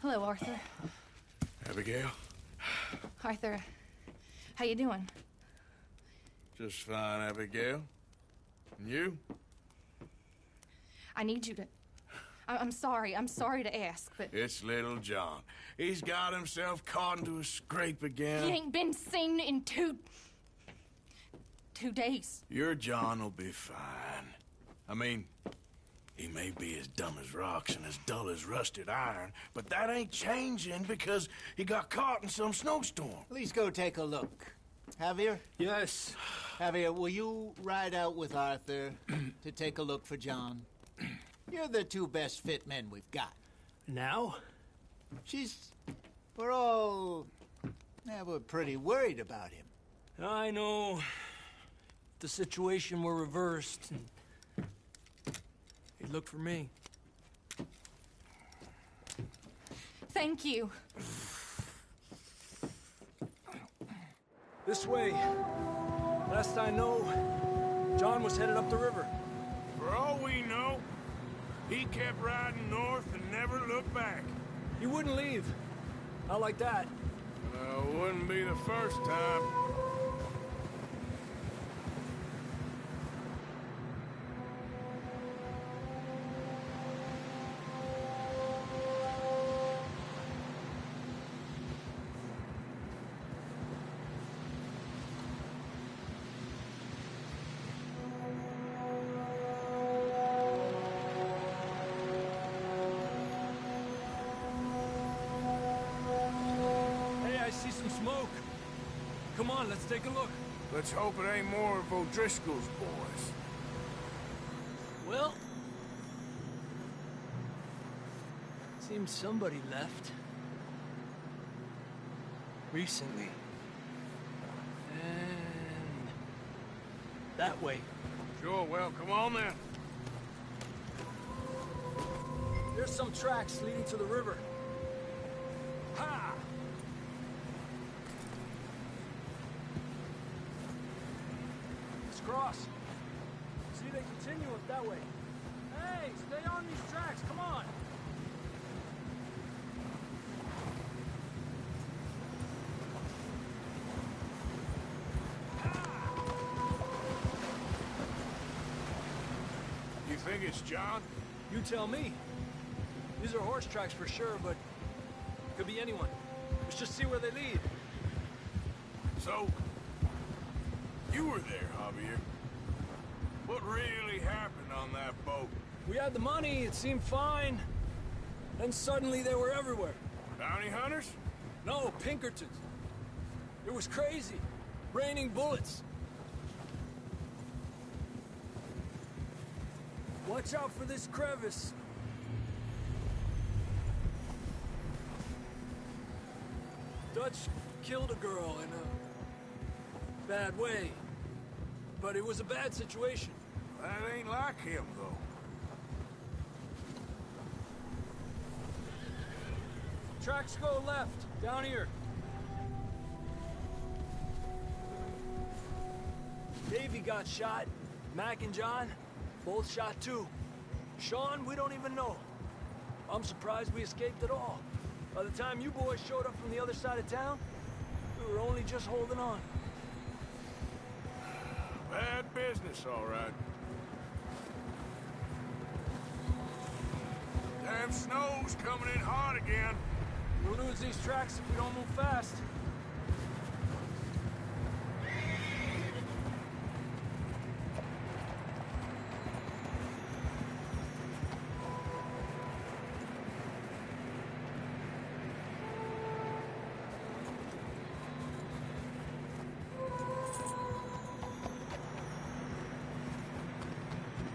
Hello, Arthur. Abigail? Arthur, how you doing? Just fine, Abigail. And you? I need you to... I'm sorry to ask, but... It's little John. He's got himself caught into a scrape again. He ain't been seen in two days. Your John will be fine. I mean, he may be as dumb as rocks and as dull as rusted iron, but that ain't changing because he got caught in some snowstorm. Please go take a look. Javier? Yes. Javier, will you ride out with Arthur to take a look for John? You're the two best fit men we've got. Now? We're pretty worried about him. I know. If the situation were reversed, he'd look for me. Thank you. This way. Last I know, John was headed up the river. For all we know, he kept riding north and never looked back. He wouldn't leave. Not like that. Wouldn't be the first time. Smoke. Come on, let's take a look. Let's hope it ain't more of O'Driscoll's boys. Well, seems somebody left. Recently. And that way. Sure, well, come on then. There's some tracks leading to the river. Ha! Cross. See, they continue up that way. Hey, stay on these tracks, come on! You think it's John? You tell me. These are horse tracks for sure, but could be anyone. Let's just see where they lead. So, you were there, Javier. What really happened on that boat? We had the money, it seemed fine. Then suddenly they were everywhere. Bounty hunters? No, Pinkertons. It was crazy. Raining bullets. Watch out for this crevice. Dutch killed a girl in a bad way. But it was a bad situation. That ain't like him, though. Tracks go left, down here. Davey got shot. Mac and John, both shot too. Sean, we don't even know. I'm surprised we escaped at all. By the time you boys showed up from the other side of town, we were only just holding on. Bad business, all right. Damn snow's coming in hard again. We'll lose these tracks if we don't move fast.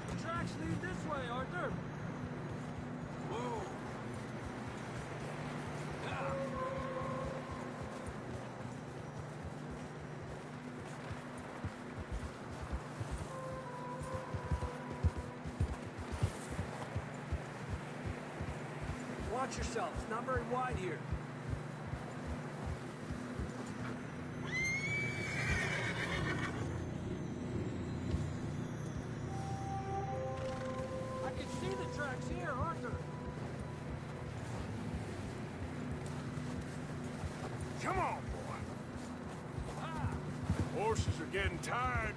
The tracks lead this way, Arthur. Whoa. Watch yourself. It's not very wide here. I can see the tracks here, Arthur. Come on, boy. Horses are getting tired.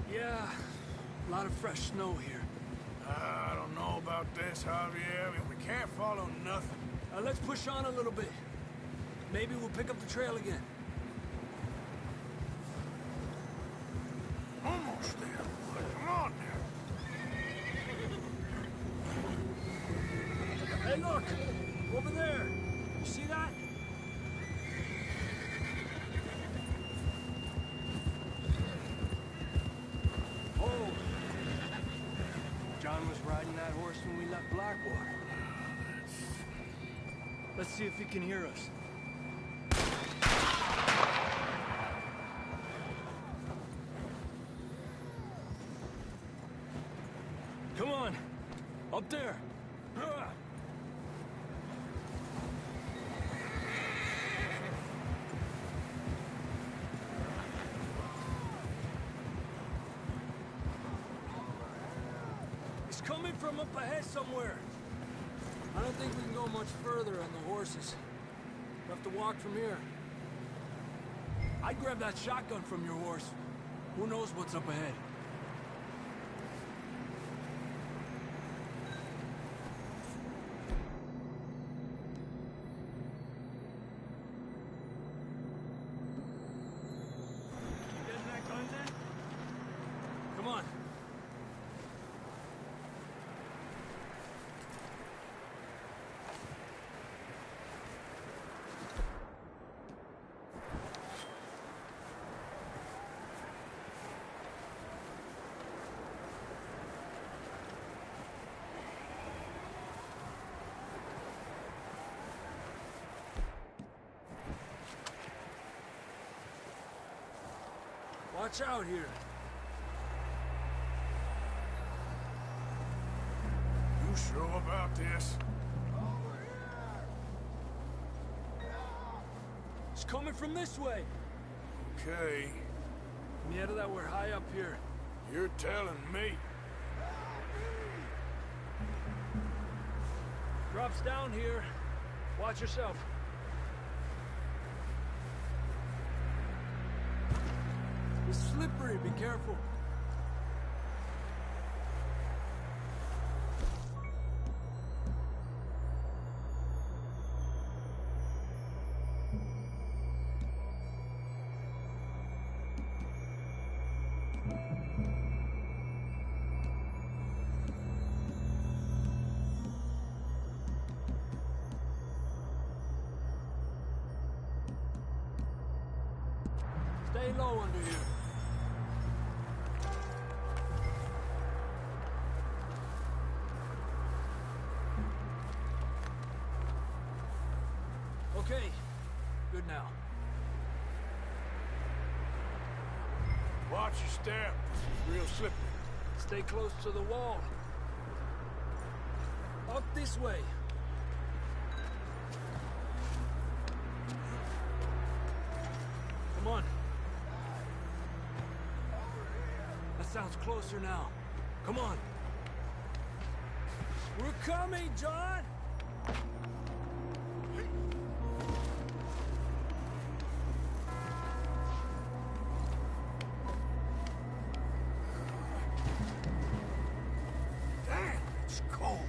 Yeah, a lot of fresh snow here. I don't know about this, Javier. I mean, we can't follow nothing. Let's push on a little bit. Maybe we'll pick up the trail again. Almost there, boy. Come on now. Hey, look! Over there! You see that? Oh! John was riding that horse when we left Blackwater. Let's see if he can hear us. Come on! Up there! He's coming from up ahead somewhere. I don't think we can go much further on the horses. We'll have to walk from here. I'd grab that shotgun from your horse. Who knows what's up ahead? You getting that content? Come on. Watch out here. You sure about this? It's coming from this way. Okay. Mierda, that we're high up here. You're telling me. Drops down here. Watch yourself. It's slippery, be careful. Stay low under here. Okay, good now. Watch your step. It's real slippery. Stay close to the wall. Up this way. Come on. That sounds closer now. Come on. We're coming, John! Damn, it's cold.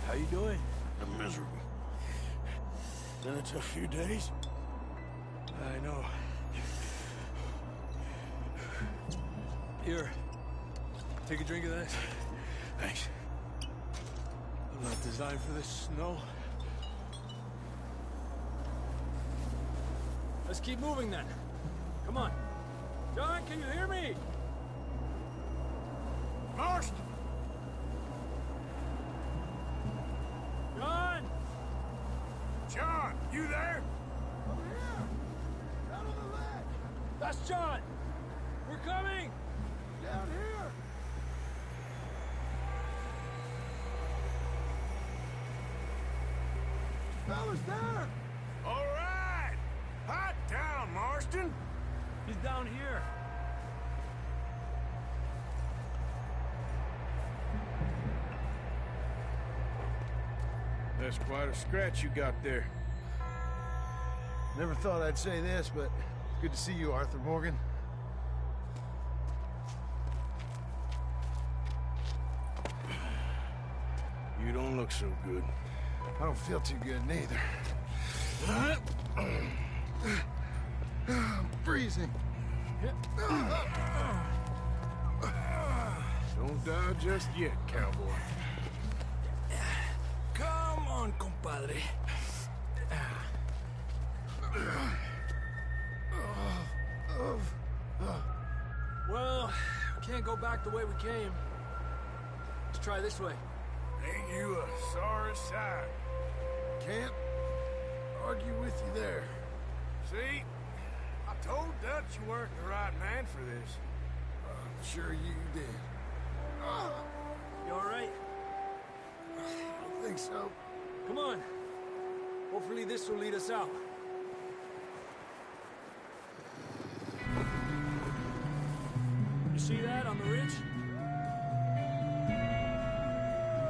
How you doing? I'm miserable. Been a tough few days. I know. Here. Take a drink of this. Thanks. I'm not designed for this snow. Let's keep moving then. Come on. John, can you hear me? Marston! John! John, you there? Over here! Down on the ledge! That's John! We're coming! Down here! Fellas there! All right! Hot down, Marston! He's down here. That's quite a scratch you got there. Never thought I'd say this, but it's good to see you, Arthur Morgan. You don't look so good. I don't feel too good, neither. I'm freezing. Don't die just yet, cowboy. Come on, compadre. Well, we can't go back the way we came. Let's try this way. Ain't you a sorry sight? Can't argue with you there. See? I told Dutch you weren't the right man for this. I'm sure you did. You all right? I don't think so. Come on. Hopefully this will lead us out. You see that on the ridge?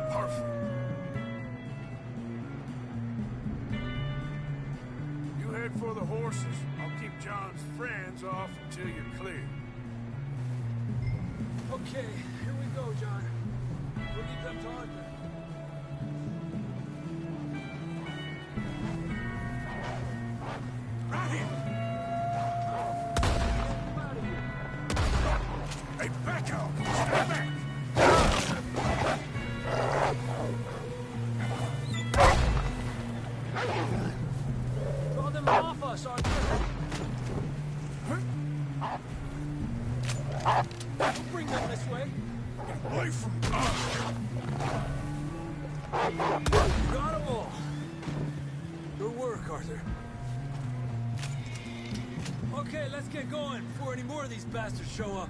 Perfect. You head for the horses. I'll keep John's friends off until you're clear. Okay, here we go, John. We'll leave them to Arthur. Right here! Get out of here. Hey, back off! Stay back! Draw them off us, Arthur. Don't bring them this way. Get away from us! You got them all. Good work, Arthur. Okay, let's get going before any more of these bastards show up.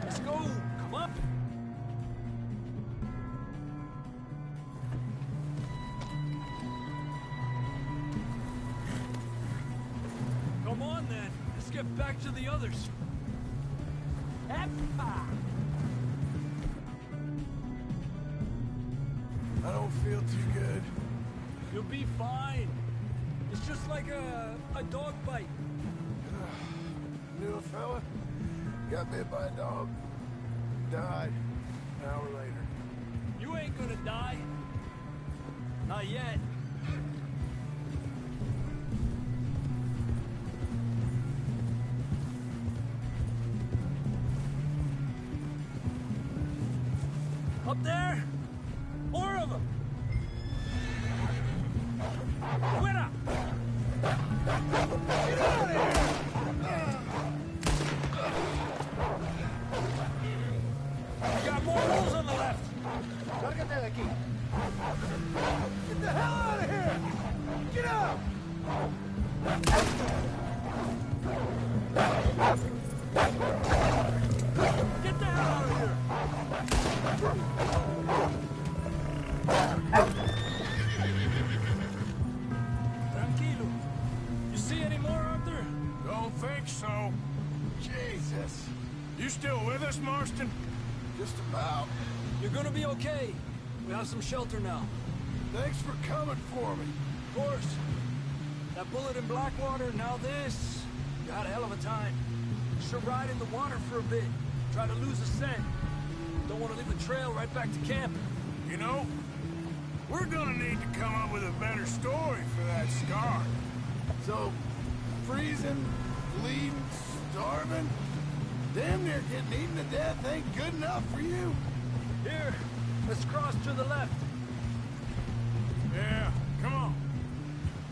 Let's go. Come on. Come on, then. Let's get back to the others. Eppa! I don't feel too good. You'll be fine. It's just like a dog bite. Knew a fella, got bit by a dog, died an hour later. You ain't gonna die. Not yet. Up there? More of them! Fuera! Get out of here! We got more wolves on the left! Lárgate de aquí. Get the hell out of here! Get out! Get the hell out of here! Tranquilo. You see any more, Arthur? Don't think so. Jesus! You still with us, Marston? Just about. You're gonna be okay. We have some shelter now. Thanks for coming for me. Of course. That bullet in Blackwater, now this. You had a hell of a time. Should ride in the water for a bit. Try to lose a scent. Don't want to leave a trail right back to camp. You know, we're gonna need to come up with a better story for that scar. So, freezing, bleeding, starving, damn near getting eaten to death ain't good enough for you. Here, let's cross to the left. Yeah, come on.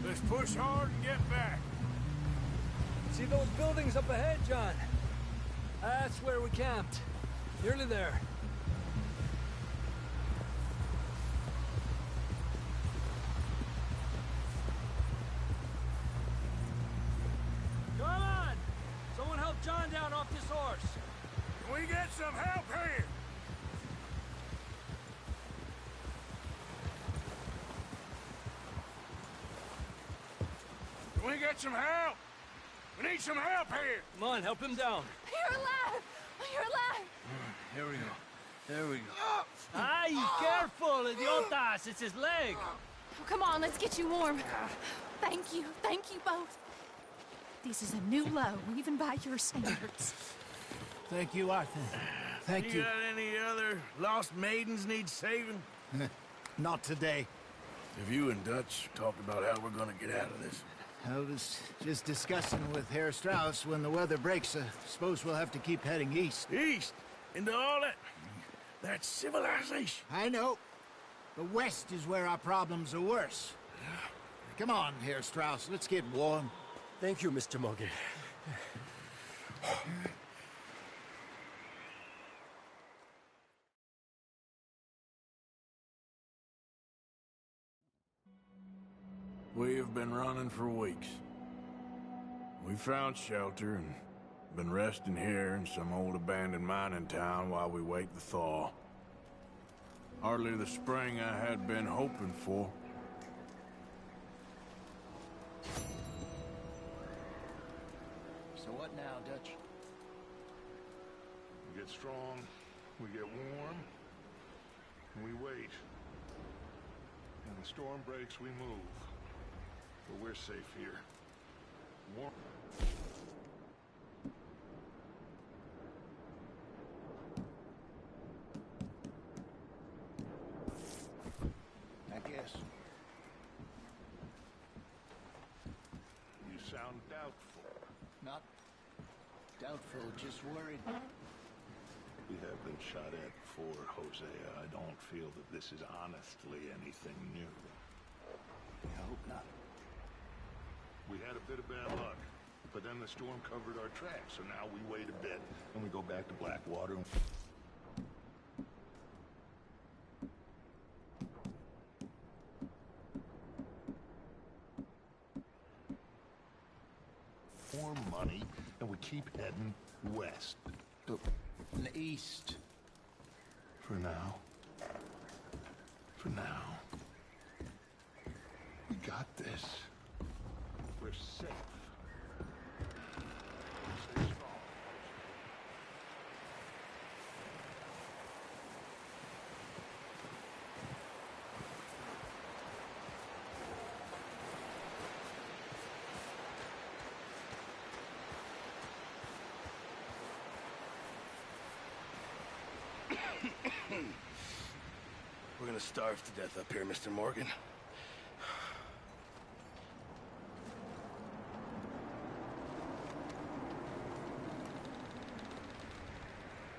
Let's push hard and get back. See those buildings up ahead, John? That's where we camped. Nearly there. Come on! Someone help John down off this horse. Can we get some help here? We get some help! We need some help here! Come on, help him down. You're alive! You're alive! Here we go. There we go. Ay, careful, idiotas! It's his leg! Oh, come on, let's get you warm. Thank you both. This is a new low, even by your standards. Thank you, Arthur. Thank You you. got any other lost maidens need saving? Not today. Have you and Dutch talked about how we're gonna get out of this? I was just discussing with Herr Strauss when the weather breaks. I suppose we'll have to keep heading east. East? Into all that civilization? I know. The west is where our problems are worse. Come on, Herr Strauss, let's get warm. Thank you, Mr. Morgan. We have been running for weeks. We found shelter and been resting here in some old abandoned mining town while we wait the thaw. Hardly the spring I had been hoping for. So what now, Dutch? We get strong, we get warm, and we wait. When the storm breaks, we move. But we're safe here. Warm. I guess. You sound doubtful. Not doubtful, just worried. We have been shot at before, Hosea. I don't feel that this is honestly anything new. I hope not. We had a bit of bad luck, but then the storm covered our tracks, so now we wait a bit, and we go back to Blackwater. More money, and we keep heading west. In the east. For now. For now. We got this. We're safe. Stay strong. We're gonna starve to death up here, Mr. Morgan.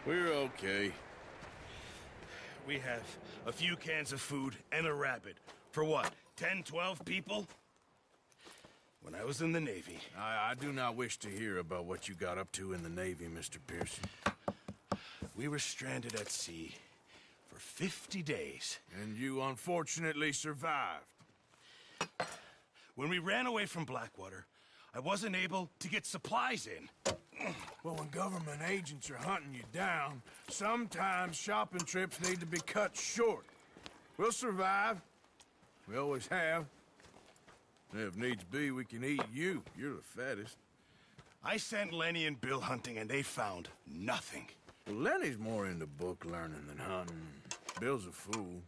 We're okay. We have a few cans of food and a rabbit. For what, 10, 12 people? When I was in the Navy... I do not wish to hear about what you got up to in the Navy, Mr. Pearson. We were stranded at sea for 50 days. And you unfortunately survived. When we ran away from Blackwater, I wasn't able to get supplies in. Well, when government agents are hunting you down, sometimes shopping trips need to be cut short. We'll survive. We always have. If needs be, we can eat you. You're the fattest. I sent Lenny and Bill hunting, and they found nothing. Well, Lenny's more into book learning than hunting. Bill's a fool.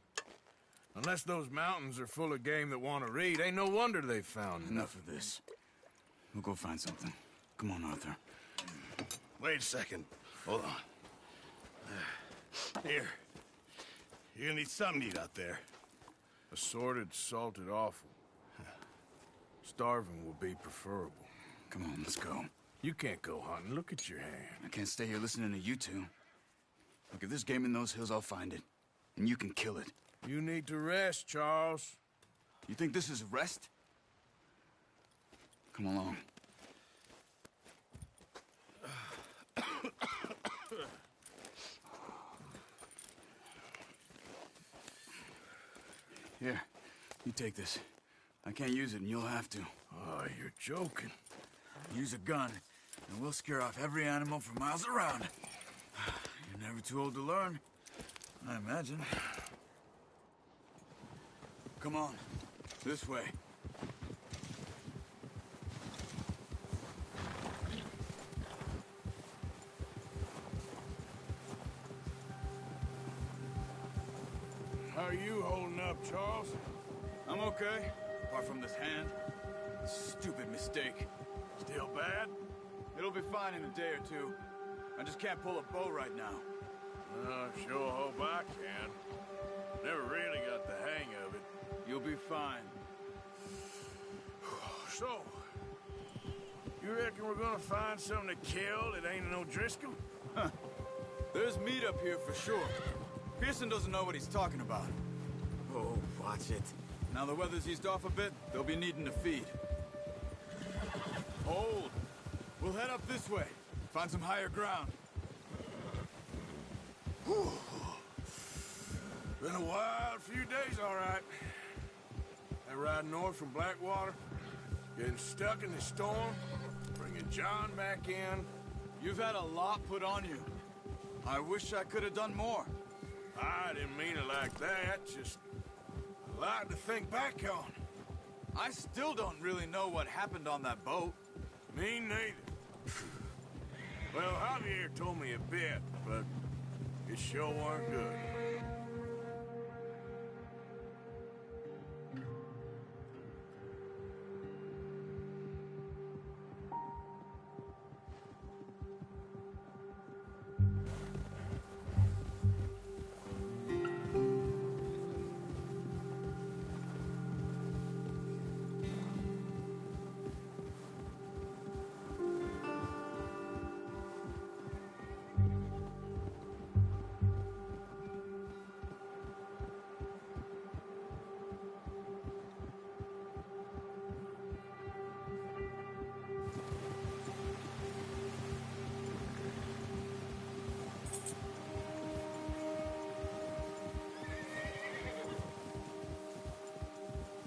Unless those mountains are full of game that want to read, ain't no wonder they found Enough of this. We'll go find something. Come on, Arthur. Wait a second. Hold on. Here. You're gonna need something to eat out there. Assorted, salted offal. Starving will be preferable. Come on, let's go. You can't go hunting. Look at your hand. I can't stay here listening to you two. Look, if there's game in those hills, I'll find it. And you can kill it. You need to rest, Charles. You think this is rest? Come along. Here, you take this. I can't use it, and you'll have to. Oh, you're joking. Use a gun, and we'll scare off every animal for miles around. You're never too old to learn, I imagine. Come on, this way. How are you holding up, Charles? I'm okay, apart from this hand. Stupid mistake. Still bad? It'll be fine in a day or two. I just can't pull a bow right now. I sure hope I can. Never really got the hang of it. You'll be fine. So, you reckon we're gonna find something to kill that ain't no Driscoll? Huh. There's meat up here for sure. Pearson doesn't know what he's talking about. Oh, watch it. Now the weather's eased off a bit, they'll be needing to feed. Hold! We'll head up this way. Find some higher ground. Whew. Been a wild few days, all right. That ride north from Blackwater, getting stuck in the storm, bringing John back in. You've had a lot put on you. I wish I could have done more. I didn't mean it like that, just a lot to think back on. I still don't really know what happened on that boat. Me neither. Well, Javier told me a bit, but it sure weren't good.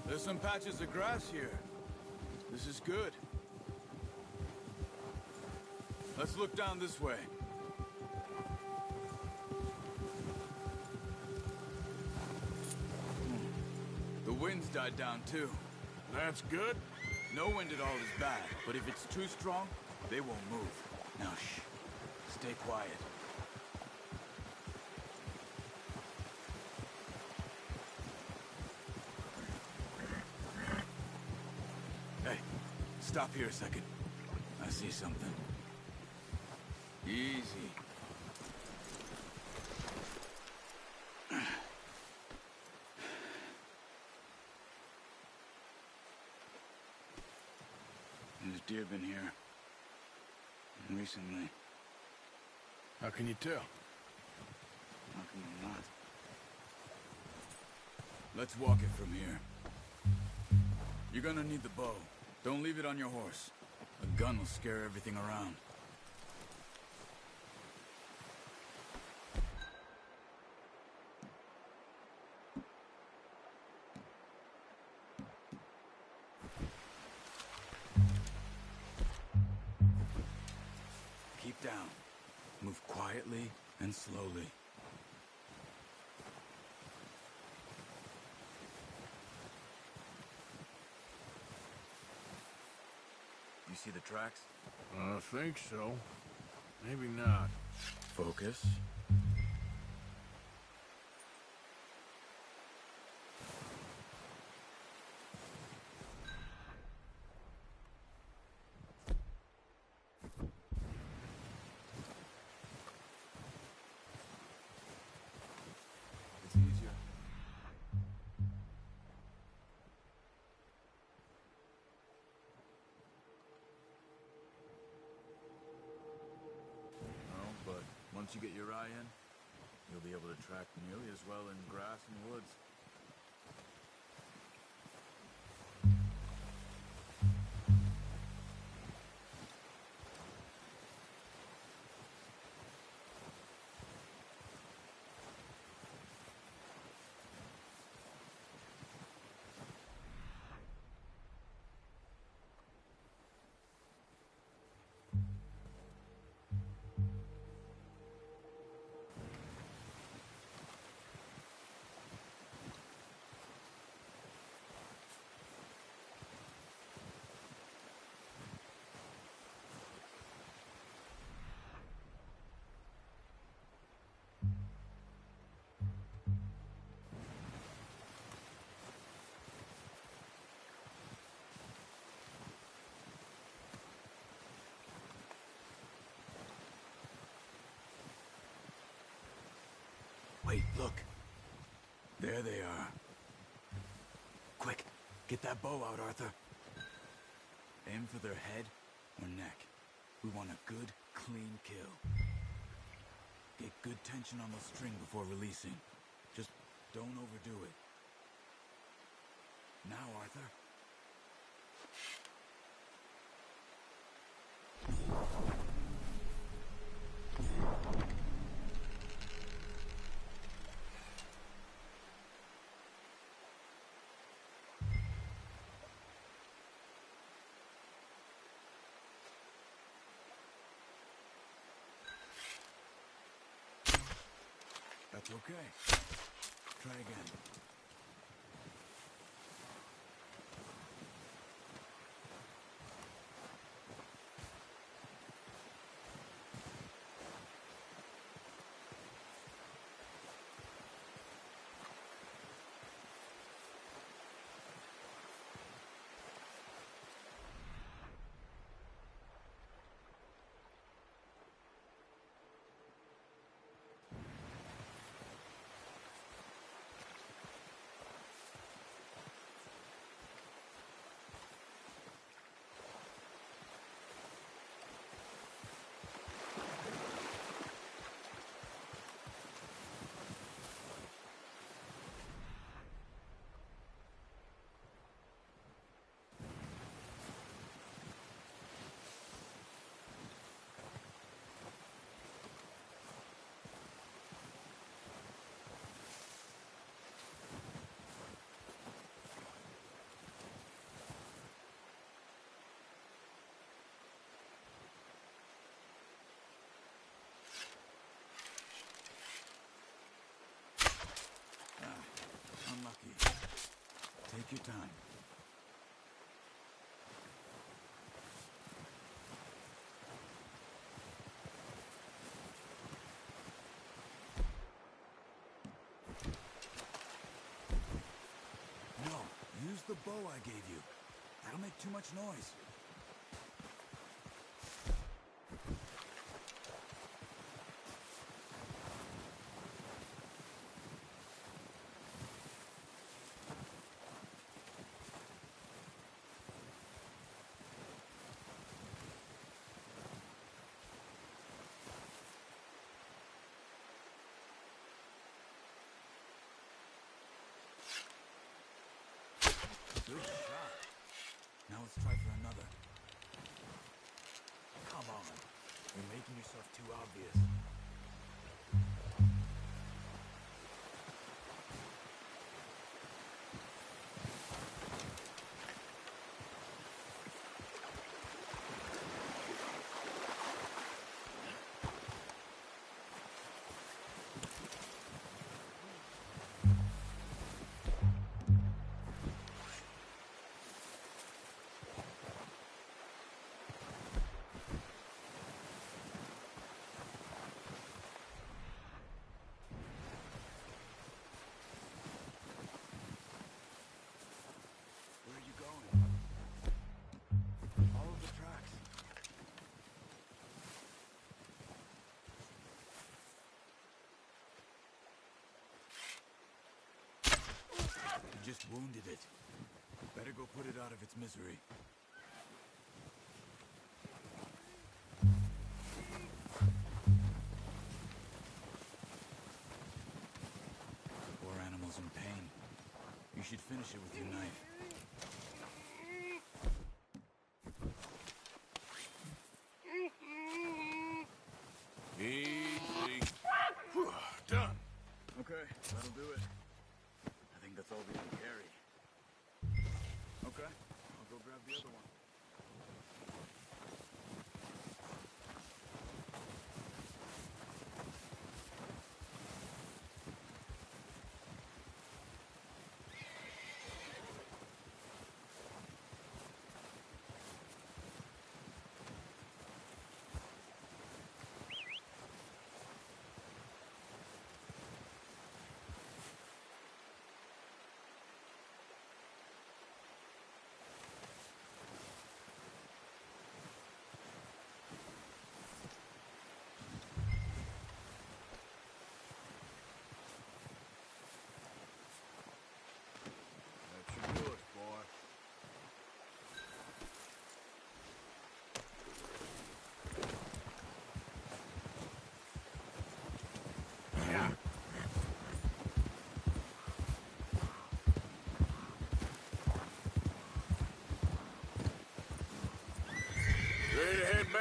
There's some patches of grass here. This is good. Let's look down this way. The wind's died down too. That's good. No wind at all is bad, but if it's too strong, they won't move. Now shh. Stay quiet. Hey, stop here a second. I see something. Easy. There's deer been here. Recently. How can you tell? How can you not? Let's walk it from here. You're gonna need the bow. Don't leave it on your horse. A gun will scare everything around. Keep down. Move quietly and slowly. You see the tracks? I think so. Maybe not. Focus. It's easier. But once you get your eye in, you'll be able to track nearly as well in grass and woods. Wait, look. There they are. Quick, get that bow out, Arthur. Aim for their head or neck. We want a good, clean kill. Get good tension on the string before releasing. Just don't overdo it. Now, Arthur. That's okay. Try again. Unlucky. Take your time. No, use the bow I gave you. That'll make too much noise. Good shot. Now let's try for another. Come on. You're making yourself too obvious. You just wounded it. Better go put it out of its misery. Poor animal's in pain. You should finish it with your knife. Easy. Done. Okay, that'll do it. I think that's all we can carry. Okay, I'll go grab the other one.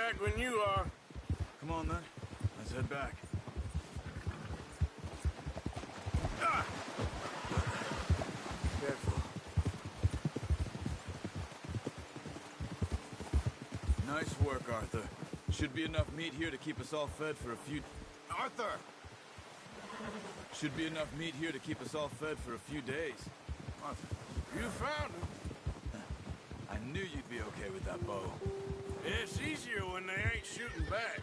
back when you are. Come on, then. Let's head back. Ah! Careful. Nice work, Arthur. Should be enough meat here to keep us all fed for a few... Arthur! Should be enough meat here to keep us all fed for a few days. Arthur, you found him. I knew you'd be okay with that bow. It's easier when they ain't shooting back.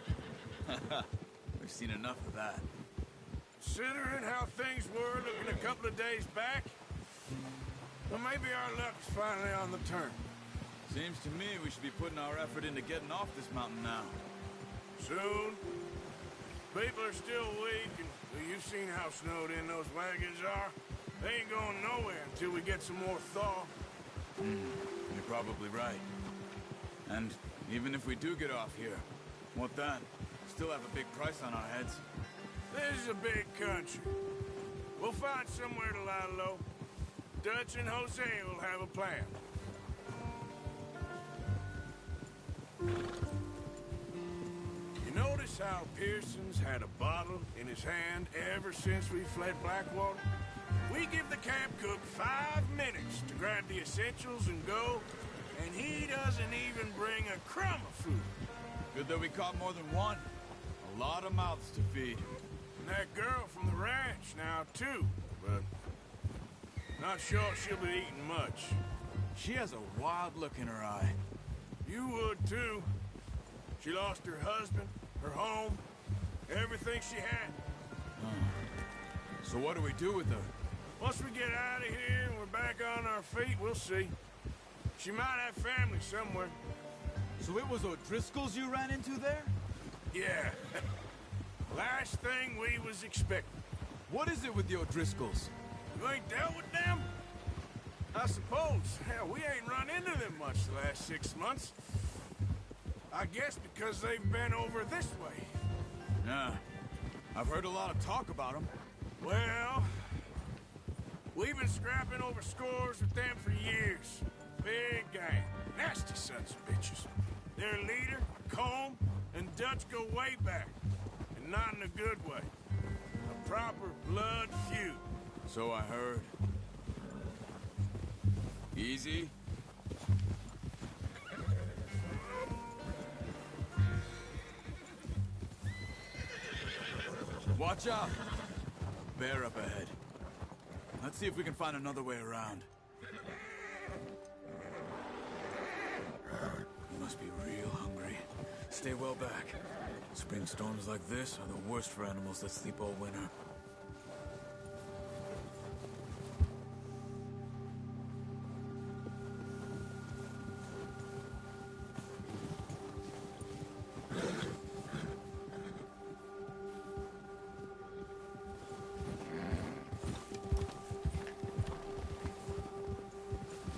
We've seen enough of that. Considering how things were looking a couple of days back, well, maybe our luck's finally on the turn. Seems to me we should be putting our effort into getting off this mountain now. Soon. People are still weak, and well, you've seen how snowed in those wagons are. They ain't going nowhere until we get some more thaw. You're probably right. And even if we do get off here, what then? Still have a big price on our heads. This is a big country. We'll find somewhere to lie low. Dutch and Jose will have a plan. You notice how Pearson's had a bottle in his hand ever since we fled Blackwater? We give the camp cook 5 minutes to grab the essentials and go, and he doesn't even bring a crumb of food. Good that we caught more than one. A lot of mouths to feed. And that girl from the ranch now, too, but not sure she'll be eating much. She has a wild look in her eye. You would, too. She lost her husband, her home, everything she had. So what do we do with her? Once we get out of here and we're back on our feet, we'll see. She might have family somewhere. So it was O'Driscoll's you ran into there? Yeah. Last thing we was expecting. What is it with the O'Driscolls? You ain't dealt with them? I suppose. Hell, we ain't run into them much the last 6 months. I guess because they've been over this way. Yeah. I've heard a lot of talk about them. Well, we've been scrapping over scores with them for years. Big gang. Nasty sons of bitches. Their leader, Combe, and Dutch go way back. And not in a good way. A proper blood feud. So I heard. Easy? Watch out! Bear up ahead. Let's see if we can find another way around. You must be real hungry. Stay well back. Spring storms like this are the worst for animals that sleep all winter.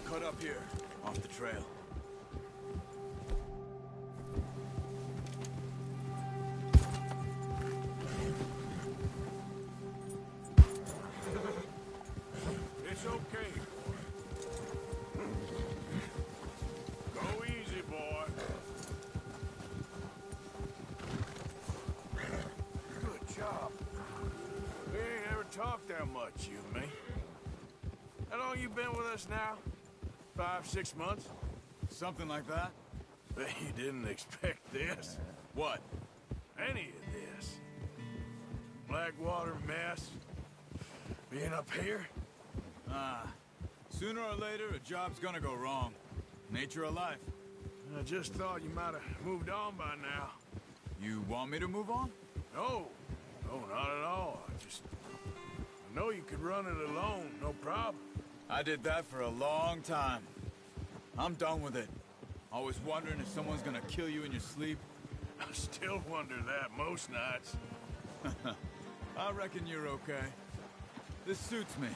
Cut up here, off the trail. It's okay, boy. Go easy, boy. Good job. We ain't ever talked that much, you and me. How long you been with us now? 5, 6 months? Something like that? Bet you didn't expect this. What? Any of this. Blackwater mess. Being up here? Sooner or later, a job's gonna go wrong. Nature of life. I just thought you might have moved on by now. You want me to move on? No. No, not at all. I know you could run it alone, no problem. I did that for a long time. I'm done with it. Always wondering if someone's gonna kill you in your sleep. I still wonder that most nights. I reckon you're okay. This suits me.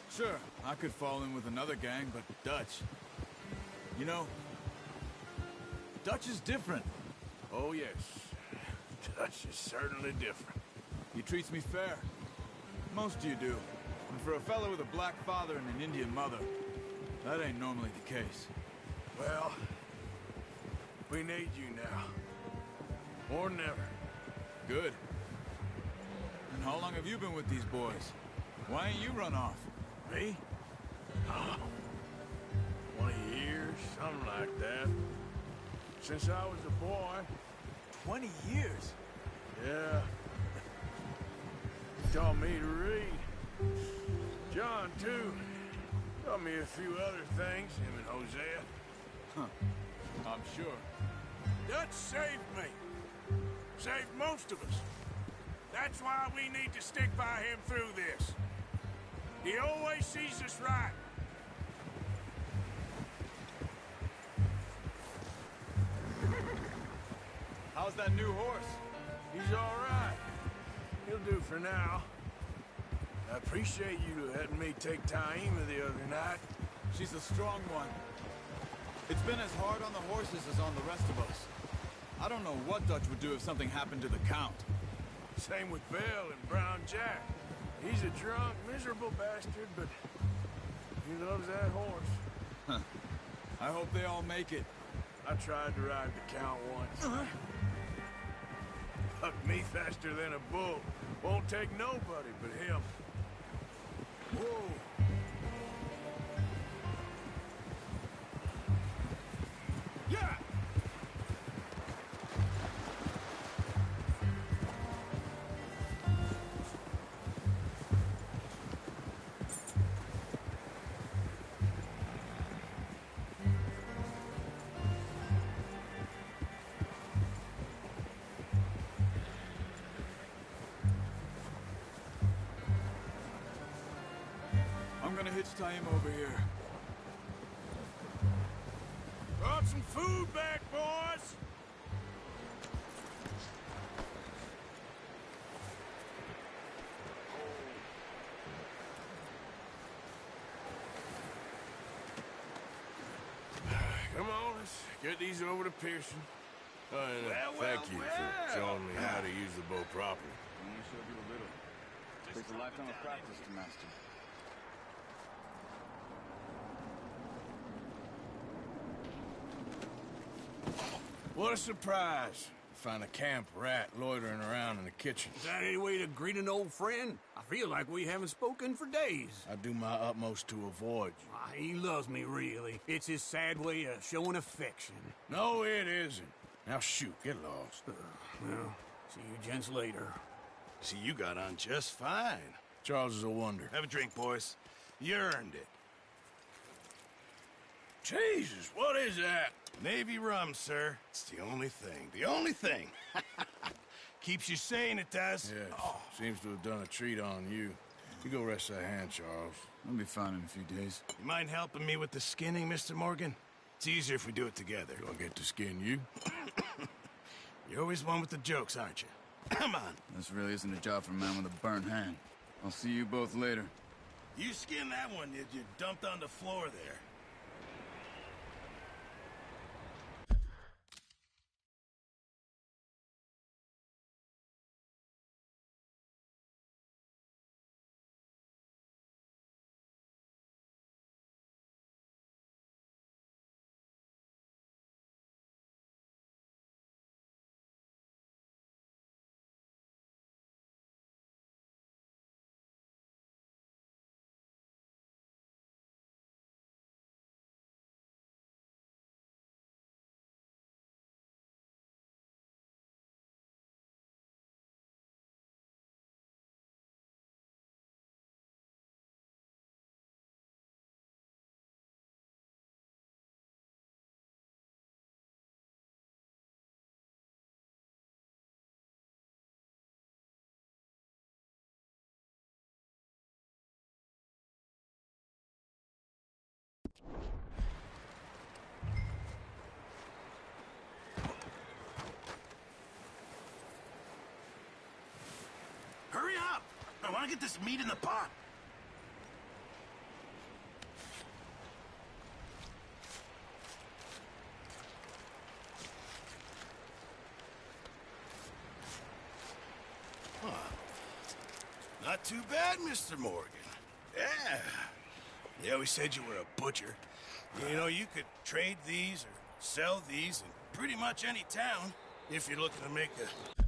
Sure, I could fall in with another gang, but Dutch... You know, Dutch is different. Oh, yes. Dutch is certainly different. He treats me fair. Most of you do. And for a fellow with a black father and an Indian mother, that ain't normally the case. Well, We need you now. More than ever. Good. And how long have you been with these boys? Why ain't you run off? Me? Oh, 20 years, something like that. Since I was a boy. 20 years? Yeah. He taught me to read. John, too. Taught me a few other things, him and Hosea. Huh. I'm sure. Dutch saved me. Saved most of us. That's why we need to stick by him through this. He always sees us right. How's that new horse? He's all right. He'll do for now. I appreciate you letting me take Taima the other night. She's a strong one. It's been as hard on the horses as on the rest of us. I don't know what Dutch would do if something happened to the Count. Same with Bill and Brown Jack. He's a drunk, miserable bastard, but he loves that horse. Huh. I hope they all make it. I tried to ride the Count once. Fucked me faster than a bull. Won't take nobody but him. Whoa. Yeah! I'm gonna hitch Taima over here. Brought some food back, boys! Come on, let's get these over to Pearson. Oh, and thank you for showing me how to use the bow properly. I only showed you a little. Takes a lifetime of practice to master. What a surprise. Find a camp rat loitering around in the kitchen. Is that any way to greet an old friend? I feel like we haven't spoken for days. I do my utmost to avoid you. He loves me, really. It's his sad way of showing affection. No, it isn't. Now shoot, get lost. Well, see you gents later. See, you got on just fine. Charles is a wonder. Have a drink, boys. You earned it. Jesus, what is that? Navy rum, sir. It's the only thing. The only thing. Keeps you sane, it does. Yes, seems to have done a treat on you. You go rest that hand, Charles. I'll be fine in a few days. You mind helping me with the skinning, Mr. Morgan? It's easier if we do it together. Do I get to skin you? You're always one with the jokes, aren't you? Come on. This really isn't a job for a man with a burnt hand. I'll see you both later. You skinned that one you dumped on the floor there. Hurry up! I want to get this meat in the pot. Huh. Not too bad, Mr. Morgan. Yeah. Yeah, we said you were a butcher. You know, you could trade these or sell these and pretty much any town, if you're looking to make a